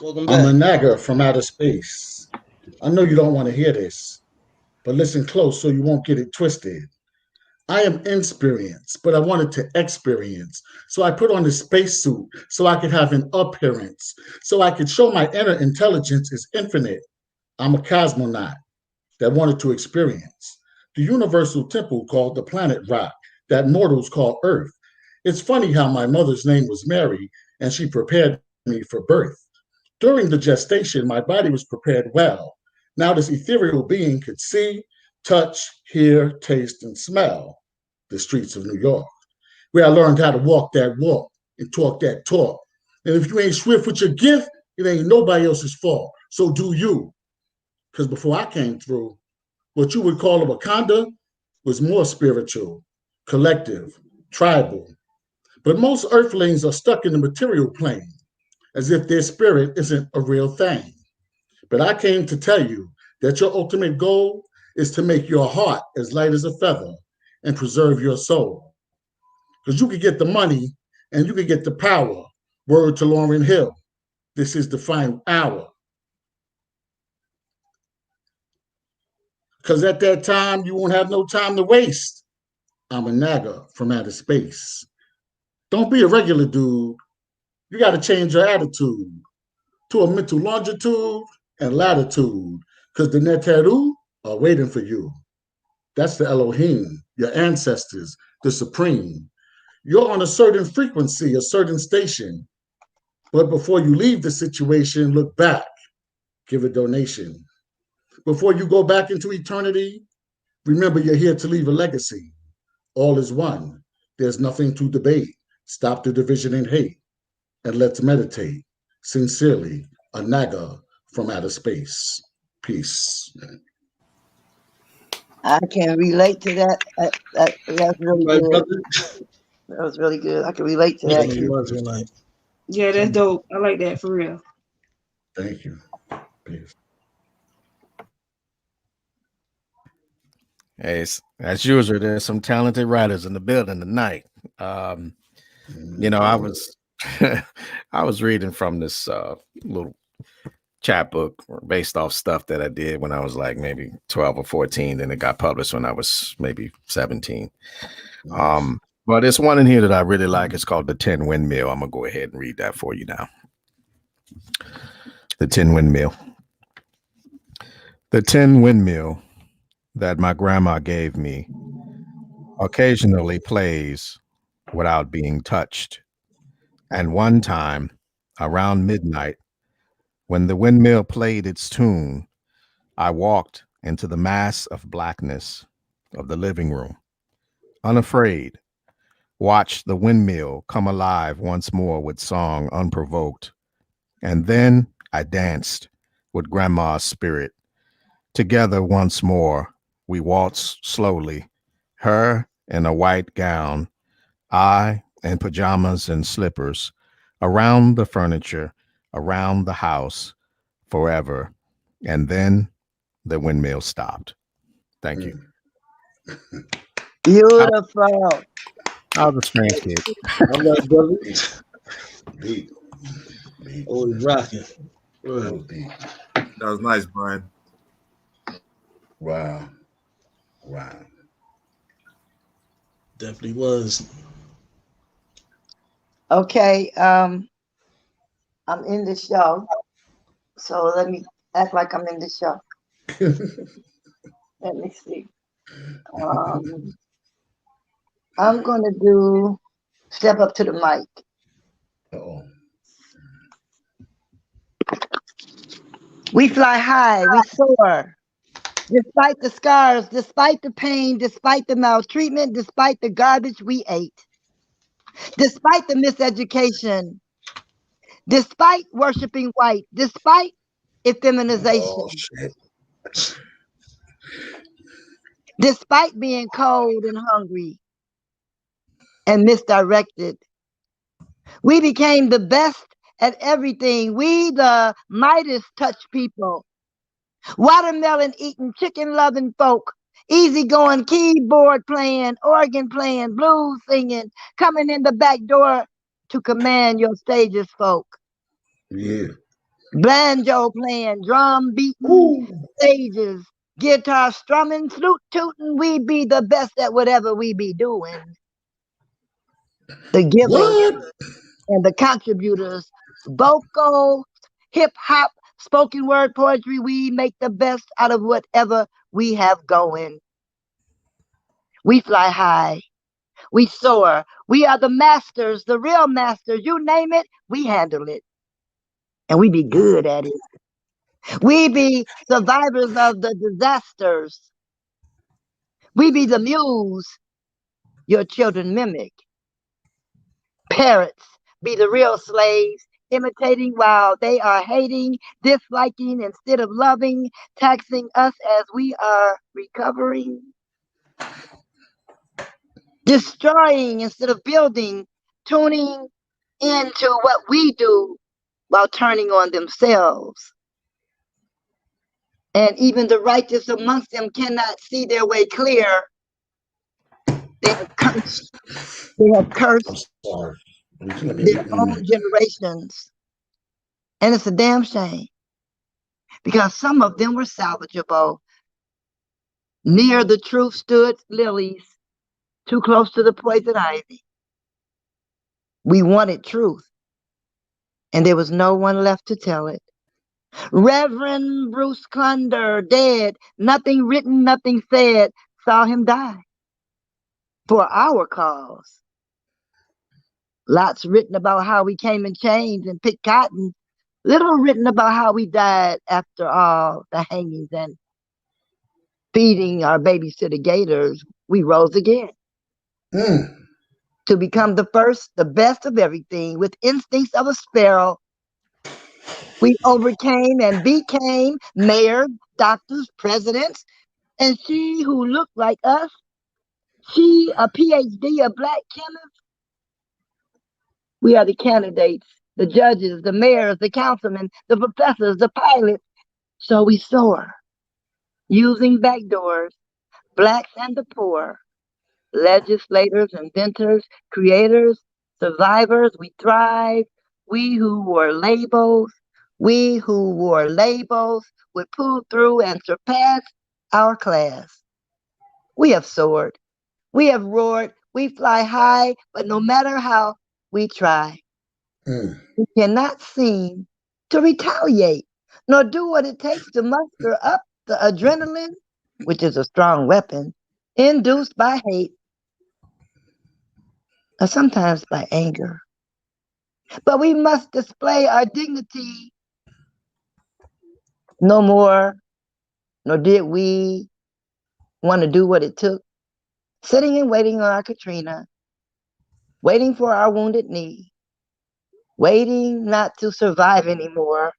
Welcome I'm back. a nagger from outer space. I know you don't want to hear this, but listen close so you won't get it twisted. I am inexperienced, but I wanted to experience. So I put on the spacesuit so I could have an appearance, so I could show my inner intelligence is infinite. I'm a cosmonaut that wanted to experience the universal temple called the planet rock that mortals call Earth. It's funny how my mother's name was Mary and she prepared me for birth. During the gestation, my body was prepared well. Now this ethereal being could see, touch, hear, taste, and smell the streets of New York, where I learned how to walk that walk and talk that talk. And if you ain't swift with your gift, it ain't nobody else's fault. So do you. Because before I came through, what you would call a Wakanda was more spiritual, collective, tribal. But most earthlings are stuck in the material plane, as if their spirit isn't a real thing. But I came to tell you that your ultimate goal is to make your heart as light as a feather and preserve your soul. Because you could get the money and you could get the power. Word to Lauryn Hill. This is the final hour. Because at that time, you won't have no time to waste. I'm a nagger from outer space. Don't be a regular dude. You got to change your attitude to a mental longitude and latitude, because the Neteru are waiting for you. That's the Elohim, your ancestors, the supreme. You're on a certain frequency, a certain station. But before you leave the situation, look back, give a donation. Before you go back into eternity, remember you're here to leave a legacy. All is one. There's nothing to debate. Stop the division and hate, and let's meditate. Sincerely, a Naga from outer space. Peace. I can relate to that. That's really Right, good. brother? That was really good. I can relate to that. Thank you. Yeah, that's dope. I like that for real. Thank you. Peace. Hey, as usual, there's some talented writers in the building tonight. You know, I was I was reading from this little chapbook based off stuff that I did when I was like maybe 12 or 14, and it got published when I was maybe 17. But there's one in here that I really like. It's called The Tin Windmill. I'm gonna go ahead and read that for you now. The Tin Windmill. The tin windmill that my grandma gave me occasionally plays without being touched. And one time, around midnight, when the windmill played its tune, I walked into the mass of blackness of the living room, unafraid, watched the windmill come alive once more with song unprovoked. And then I danced with Grandma's spirit. Together once more, we waltzed slowly, her in a white gown, I in pajamas and slippers, around the furniture, around the house, forever. And then the windmill stopped. Thank you. Beautiful. I was a strange kid. All right, brother. Beat. Oh, he's rocking. That was nice, Brian. Wow. Wow. Definitely was. Okay. I'm in the show. So let me act like I'm in the show. Let me see. I'm gonna do Step Up to the Mic. Uh-oh. We fly high, we soar. Despite the scars, despite the pain, despite the maltreatment, despite the garbage we ate, despite the miseducation, despite worshiping white, despite effeminization, Oh, shit. despite being cold and hungry and misdirected, we became the best at everything. We, the Midas touch people, watermelon eating, chicken loving folk, easygoing, keyboard playing, organ playing, blues singing, coming in the back door to command your stages, folk. Yeah. banjo playing, drum beating, Ooh, stages, guitar strumming, flute tooting. We be the best at whatever we be doing. The givers what? and the contributors, vocal, hip hop, spoken word poetry, we make the best out of whatever we have going. We fly high. We soar. We are the masters, the real masters. You name it, we handle it. And we be good at it. We be survivors of the disasters. We be the muse your children mimic. Parrots be the real slaves, imitating while they are hating, disliking instead of loving, taxing us as we are recovering. Destroying instead of building, tuning into what we do while turning on themselves. And even the righteous amongst them cannot see their way clear. They have cursed. They have I'm cursed sorry. Let me- their own generations. And it's a damn shame because some of them were salvageable. Near the truth stood lilies, too close to the poison ivy. We wanted truth, and there was no one left to tell it. Reverend Bruce Clunder, dead, nothing written, nothing said, saw him die for our cause. Lots written about how we came in chains and picked cotton. Little written about how we died after all the hangings and feeding our babies to the gators. We rose again to become the first, the best of everything with instincts of a sparrow. We overcame and became mayors, doctors, presidents, and she who looked like us, she a PhD, a black chemist. We are the candidates, the judges, the mayors, the councilmen, the professors, the pilots. So we soar, using back doors, blacks and the poor, legislators, inventors, creators, survivors. We thrive. We who wore labels, would pull through and surpass our class. We have soared. We have roared. We fly high, but no matter how we try, we cannot seem to retaliate, nor do what it takes to muster up the adrenaline, which is a strong weapon, induced by hate, or sometimes by anger. But we must display our dignity no more, nor did we want to do what it took, sitting and waiting on our Katrina, waiting for our wounded knee, waiting not to survive anymore,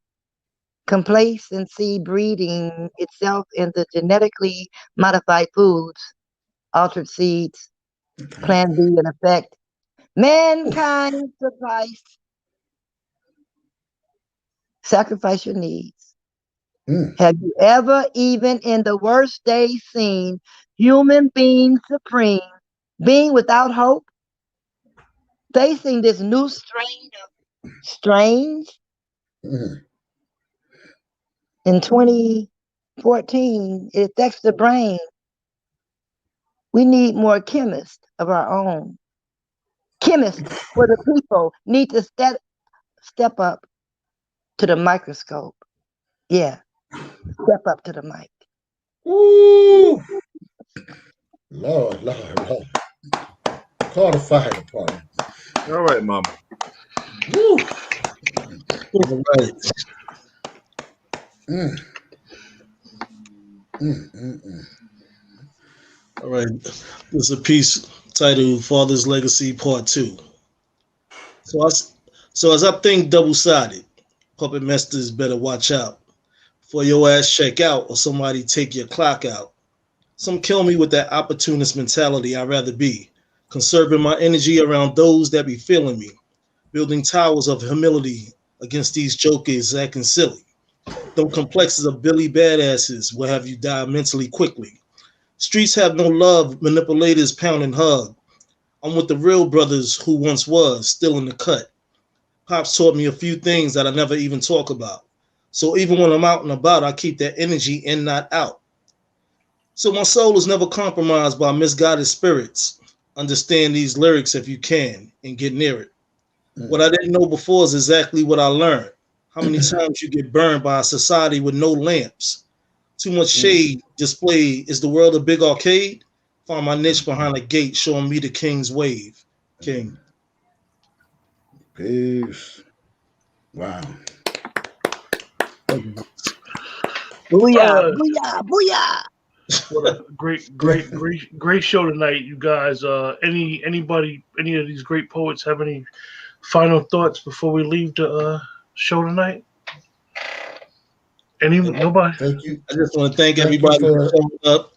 complacency breeding itself in the genetically modified foods, altered seeds, Plan B in effect. Mankind sacrifice your needs. Have you ever, even in the worst days, seen human beings supreme, being without hope, facing this new strain of strange? In 2014, it affects the brain. We need more chemists of our own. Chemists for the people need to step up to the microscope. Yeah, step up to the mic. Ooh. Lord. Call the fire department. All right, Mama. Woo. All right. All right. There's a piece titled Father's Legacy Part 2. So as I think double-sided, puppet masters better watch out. For your ass check out or somebody take your clock out. Some kill me with that opportunist mentality. I'd rather be conserving my energy around those that be feeling me, building towers of humility against these jokers acting silly. Them complexes of Billy badasses will have you die mentally quickly. Streets have no love, manipulators pound and hug. I'm with the real brothers who once was, still in the cut. Pops taught me a few things that I never even talk about. So even when I'm out and about, I keep that energy in, not out. So my soul is never compromised by misguided spirits. Understand these lyrics if you can and get near it. What I didn't know before is exactly what I learned. How many times you get burned by a society with no lamps? Too much shade displayed. Is the world a big arcade? Find my niche behind a gate, showing me the king's wave. King. Peace. Wow. Booyah, booyah, booyah. What a great show tonight, you guys. Any of these great poets have any final thoughts before we leave the show tonight? Nobody? Thank you. I just want to thank Thank you everybody for- for showing up,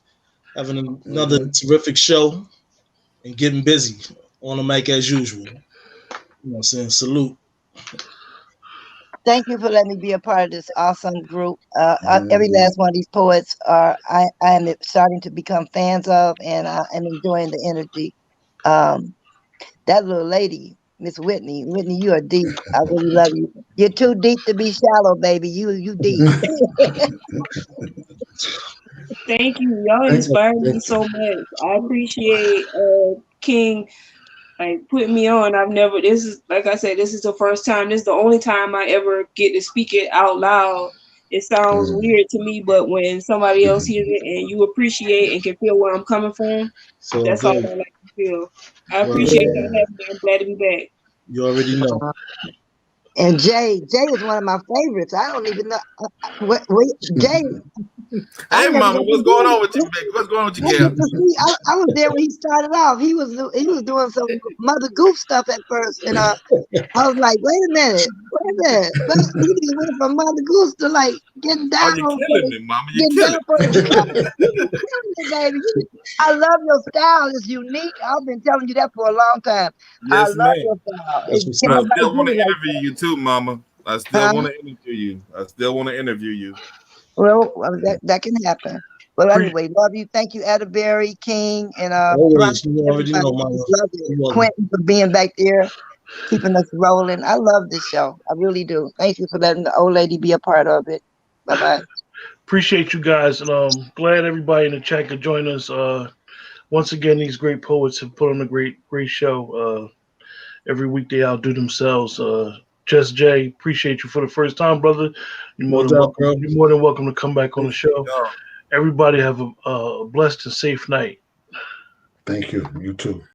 having another terrific show, and getting busy on the mic as usual. You know what I'm saying? Salute. Thank you for letting me be a part of this awesome group. Every last one of these poets I am starting to become fans of, and I am enjoying the energy. That little lady, Miss Whitney, you are deep. I really love you. You're too deep to be shallow, baby. You deep. Thank you. Y'all inspire me so much. I appreciate King like putting me on. This is like I said, this is the first time. This is the only time I ever get to speak it out loud. It sounds weird to me, but when somebody else hears it and you appreciate and can feel where I'm coming from, So that's all I like to feel. I appreciate y'all having me. I'm glad to be back. You already know. And Jay is one of my favorites. I don't even know. Jay. Hey, mama, what's going on with you, baby? What's going on with you, Gail? I was there when he started off. He was doing some Mother Goof stuff at first, and I was like, wait a minute. But he went from Mother Goose to like getting down. Oh, you're killing me, mama. You're killing me, baby. I love your style. It's unique. I've been telling you that for a long time. Yes, I love ma'am. your style. I still want to interview you too, mama. I still want to interview you. Well, that can happen. But anyway, love you. Thank you, Atterbury, King, and always, you already know, mama. Love you. Quentin for being back there, keeping us rolling. I love this show. I really do. Thank you for letting the old lady be a part of it. Bye-bye. Appreciate you guys, and glad everybody in the chat could join us. Once again, these great poets have put on a great show. Every week they outdo themselves. Just Jay, appreciate you for the first time, brother. You're more than welcome to come back on the show. Everybody have a blessed and safe night. Thank you. You too.